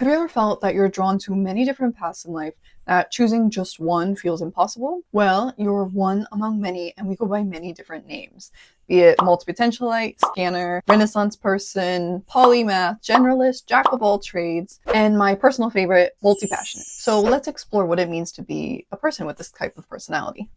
Have you ever felt that you're drawn to many different paths in life, that choosing just one feels impossible? Well, you're one among many, and we go by many different names, be it multipotentialite, scanner, renaissance person, polymath, generalist, jack of all trades, and my personal favorite, multipassionate. So let's explore what it means to be a person with this type of personality.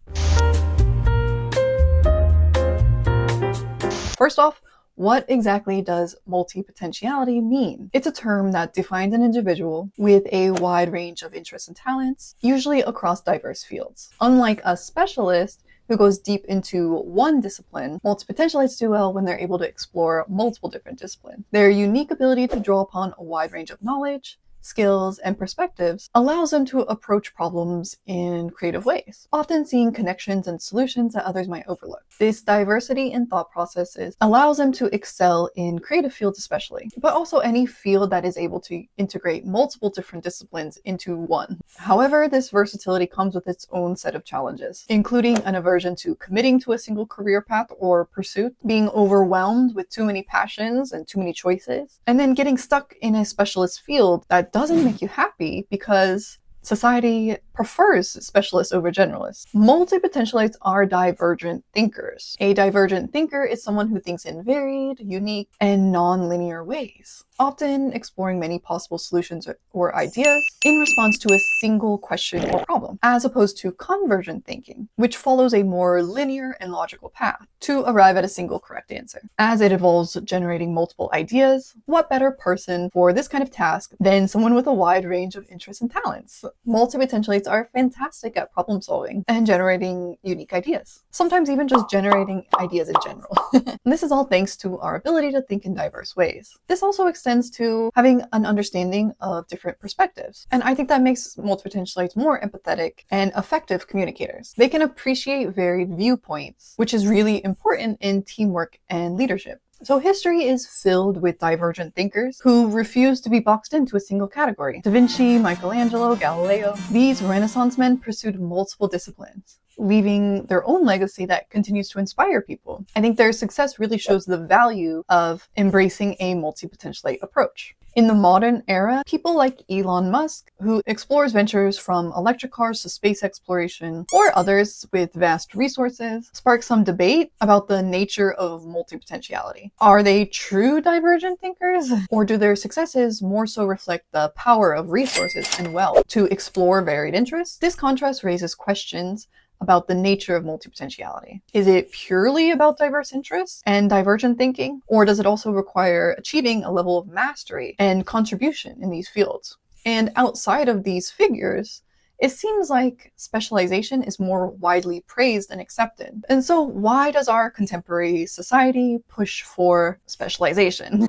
First off, what exactly does multipotentiality mean? It's a term that defines an individual with a wide range of interests and talents, usually across diverse fields. Unlike a specialist who goes deep into one discipline, multipotentialites do well when they're able to explore multiple different disciplines. Their unique ability to draw upon a wide range of knowledge, skills, and perspectives allows them to approach problems in creative ways, often seeing connections and solutions that others might overlook. This diversity in thought processes allows them to excel in creative fields especially, but also any field that is able to integrate multiple different disciplines into one. However, this versatility comes with its own set of challenges, including an aversion to committing to a single career path or pursuit, being overwhelmed with too many passions and too many choices, and then getting stuck in a specialist field that doesn't make you happy because society prefers specialists over generalists. Multipotentialites are divergent thinkers. A divergent thinker is someone who thinks in varied, unique, and non-linear ways, often exploring many possible solutions or ideas in response to a single question or problem, as opposed to convergent thinking, which follows a more linear and logical path to arrive at a single correct answer. As it involves generating multiple ideas, what better person for this kind of task than someone with a wide range of interests and talents? Multipotentialites are fantastic at problem solving and generating unique ideas, sometimes even just generating ideas in general. And this is all thanks to our ability to think in diverse ways. This also extends to having an understanding of different perspectives, and I think that makes multipotentialites more empathetic and effective communicators. They can appreciate varied viewpoints, which is really important in teamwork and leadership. So history is filled with divergent thinkers who refuse to be boxed into a single category. Da Vinci, Michelangelo, Galileo. These Renaissance men pursued multiple disciplines, leaving their own legacy that continues to inspire people. I think their success really shows the value of embracing a multipotentialite approach. In the modern era, people like Elon Musk, who explores ventures from electric cars to space exploration, or others with vast resources, spark some debate about the nature of multipotentiality. Are they true divergent thinkers? Or do their successes more so reflect the power of resources and wealth to explore varied interests? This contrast raises questions about the nature of multipotentiality. Is it purely about diverse interests and divergent thinking, or does it also require achieving a level of mastery and contribution in these fields? And outside of these figures, it seems like specialization is more widely praised and accepted. And so why does our contemporary society push for specialization?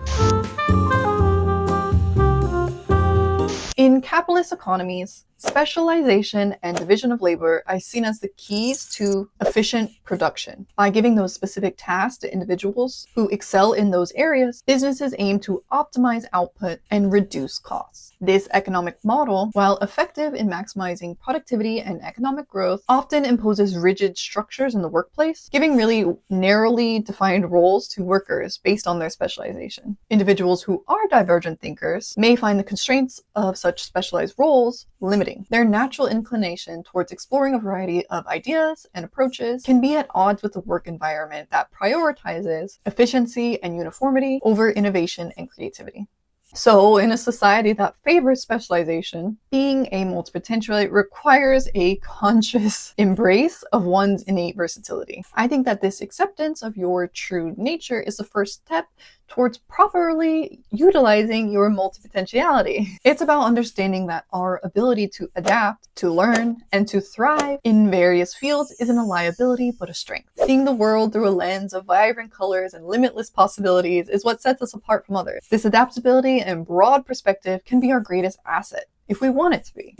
In capitalist economies, specialization and division of labor are seen as the keys to efficient production. By giving those specific tasks to individuals who excel in those areas, businesses aim to optimize output and reduce costs. This economic model, while effective in maximizing productivity and economic growth, often imposes rigid structures in the workplace, giving really narrowly defined roles to workers based on their specialization. Individuals who are divergent thinkers may find the constraints of such specialized roles limiting. Their natural inclination towards exploring a variety of ideas and approaches can be at odds with the work environment that prioritizes efficiency and uniformity over innovation and creativity. So, in a society that favors specialization, being a multipotentialite requires a conscious embrace of one's innate versatility. I think that this acceptance of your true nature is the first step towards properly utilizing your multipotentiality. It's about understanding that our ability to adapt, to learn, and to thrive in various fields isn't a liability but a strength. Seeing the world through a lens of vibrant colors and limitless possibilities is what sets us apart from others. This adaptability and broad perspective can be our greatest asset, if we want it to be.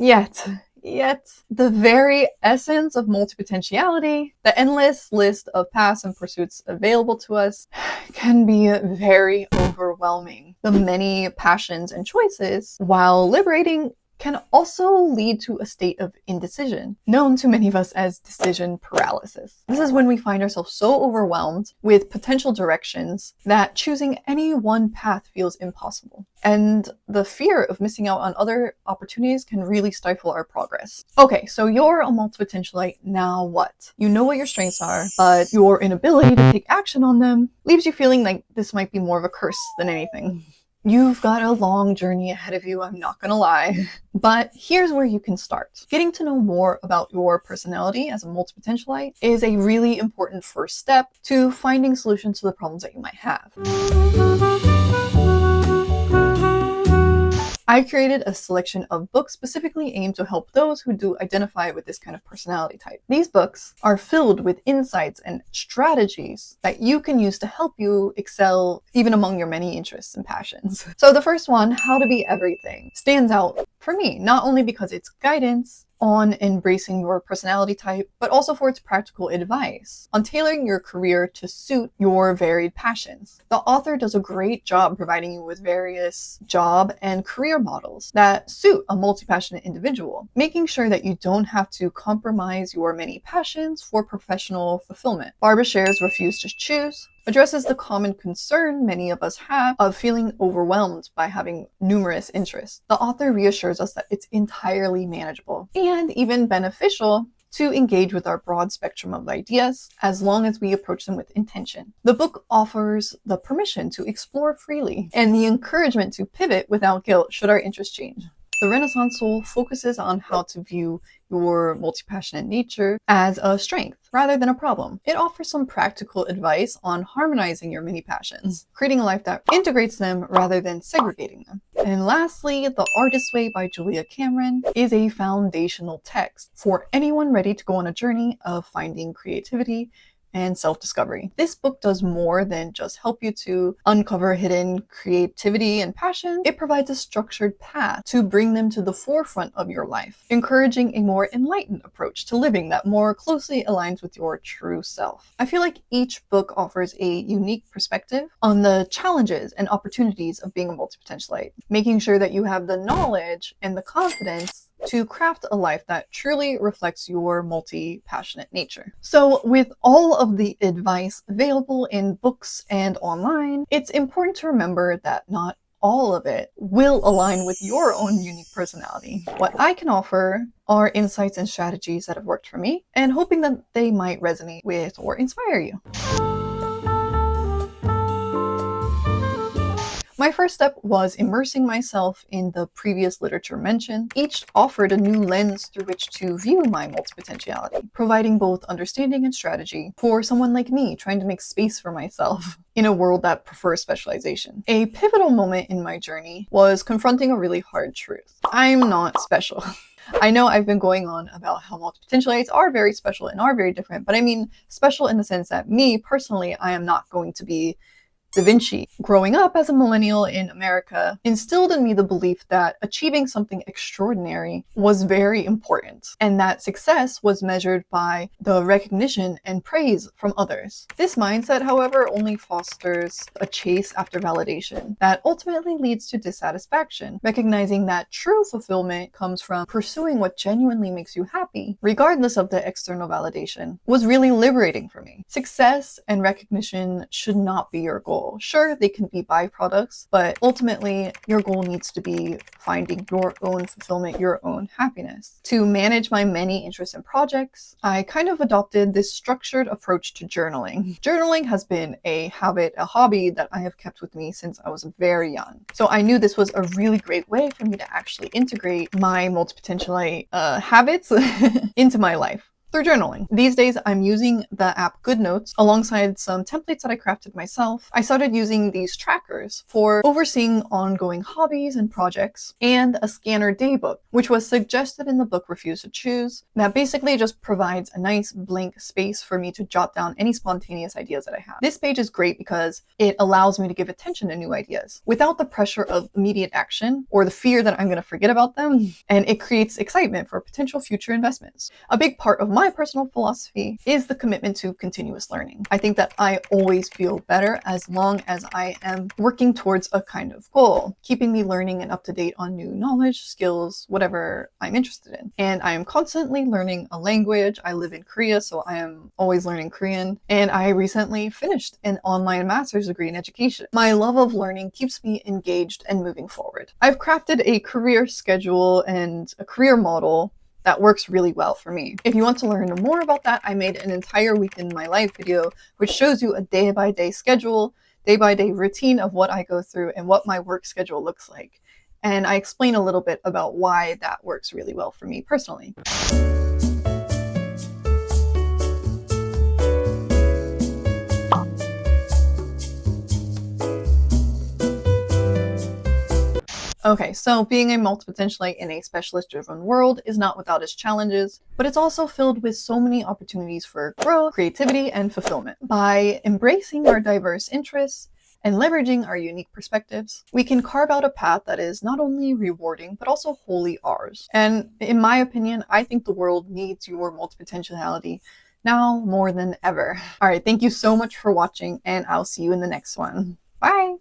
Yet, the very essence of multipotentiality, the endless list of paths and pursuits available to us, can be very overwhelming. The many passions and choices, while liberating, can also lead to a state of indecision, known to many of us as decision paralysis. This is when we find ourselves so overwhelmed with potential directions that choosing any one path feels impossible. And the fear of missing out on other opportunities can really stifle our progress. Okay, so you're a multipotentialite, now what? You know what your strengths are, but your inability to take action on them leaves you feeling like this might be more of a curse than anything. You've got a long journey ahead of you, I'm not gonna lie. But here's where you can start. Getting to know more about your personality as a multipotentialite is a really important first step to finding solutions to the problems that you might have. I created a selection of books specifically aimed to help those who do identify with this kind of personality type. These books are filled with insights and strategies that you can use to help you excel even among your many interests and passions. So the first one, How to Be Everything, stands out for me, not only because it's guidance on embracing your personality type, but also for its practical advice on tailoring your career to suit your varied passions. The author does a great job providing you with various job and career models that suit a multi-passionate individual, making sure that you don't have to compromise your many passions for professional fulfillment. Barbara Scher's Refuse to Choose addresses the common concern many of us have of feeling overwhelmed by having numerous interests. The author reassures us that it's entirely manageable and even beneficial to engage with our broad spectrum of ideas as long as we approach them with intention. The book offers the permission to explore freely and the encouragement to pivot without guilt should our interests change. The Renaissance Soul focuses on how to view your multi-passionate nature as a strength rather than a problem. It offers some practical advice on harmonizing your many passions, creating a life that integrates them rather than segregating them. And lastly, The Artist's Way by Julia Cameron is a foundational text for anyone ready to go on a journey of finding creativity and self-discovery. This book does more than just help you to uncover hidden creativity and passion. It provides a structured path to bring them to the forefront of your life, encouraging a more enlightened approach to living that more closely aligns with your true self. I feel like each book offers a unique perspective on the challenges and opportunities of being a multipotentialite, making sure that you have the knowledge and the confidence to craft a life that truly reflects your multi-passionate nature. So with all of the advice available in books and online, it's important to remember that not all of it will align with your own unique personality. What I can offer are insights and strategies that have worked for me, and hoping that they might resonate with or inspire you. My first step was immersing myself in the previous literature mentioned. Each offered a new lens through which to view my multipotentiality, providing both understanding and strategy for someone like me trying to make space for myself in a world that prefers specialization. A pivotal moment in my journey was confronting a really hard truth. I'm not special. I know I've been going on about how multipotentialites are very special and are very different, but I mean special in the sense that me personally, I am not going to be Da Vinci. Growing up as a millennial in America instilled in me the belief that achieving something extraordinary was very important, and that success was measured by the recognition and praise from others. This mindset, however, only fosters a chase after validation that ultimately leads to dissatisfaction. Recognizing that true fulfillment comes from pursuing what genuinely makes you happy, regardless of the external validation, was really liberating for me. Success and recognition should not be your goal. Sure, they can be byproducts, but ultimately your goal needs to be finding your own fulfillment, your own happiness. To manage my many interests and projects, I kind of adopted this structured approach to journaling. Journaling has been a habit, a hobby that I have kept with me since I was very young. So I knew this was a really great way for me to actually integrate my multipotentialite habits into my life through journaling. These days, I'm using the app GoodNotes alongside some templates that I crafted myself. I started using these trackers for overseeing ongoing hobbies and projects, and a scanner daybook, which was suggested in the book Refuse to Choose, that basically just provides a nice blank space for me to jot down any spontaneous ideas that I have. This page is great because it allows me to give attention to new ideas without the pressure of immediate action or the fear that I'm going to forget about them, and it creates excitement for potential future investments. A big part of my my personal philosophy is the commitment to continuous learning. I think that I always feel better as long as I am working towards a kind of goal, keeping me learning and up to date on new knowledge, skills, whatever I'm interested in. And I am constantly learning a language. I live in Korea, so I am always learning Korean. And I recently finished an online master's degree in education. My love of learning keeps me engaged and moving forward. I've crafted a career schedule and a career model that works really well for me. If you want to learn more about that, I made an entire week in my life video, which shows you a day-by-day schedule, day-by-day routine of what I go through and what my work schedule looks like. And I explain a little bit about why that works really well for me personally. Okay, so being a multipotentialite in a specialist-driven world is not without its challenges, but it's also filled with so many opportunities for growth, creativity, and fulfillment. By embracing our diverse interests and leveraging our unique perspectives, we can carve out a path that is not only rewarding, but also wholly ours. And in my opinion, I think the world needs your multipotentiality now more than ever. All right, thank you so much for watching, and I'll see you in the next one. Bye!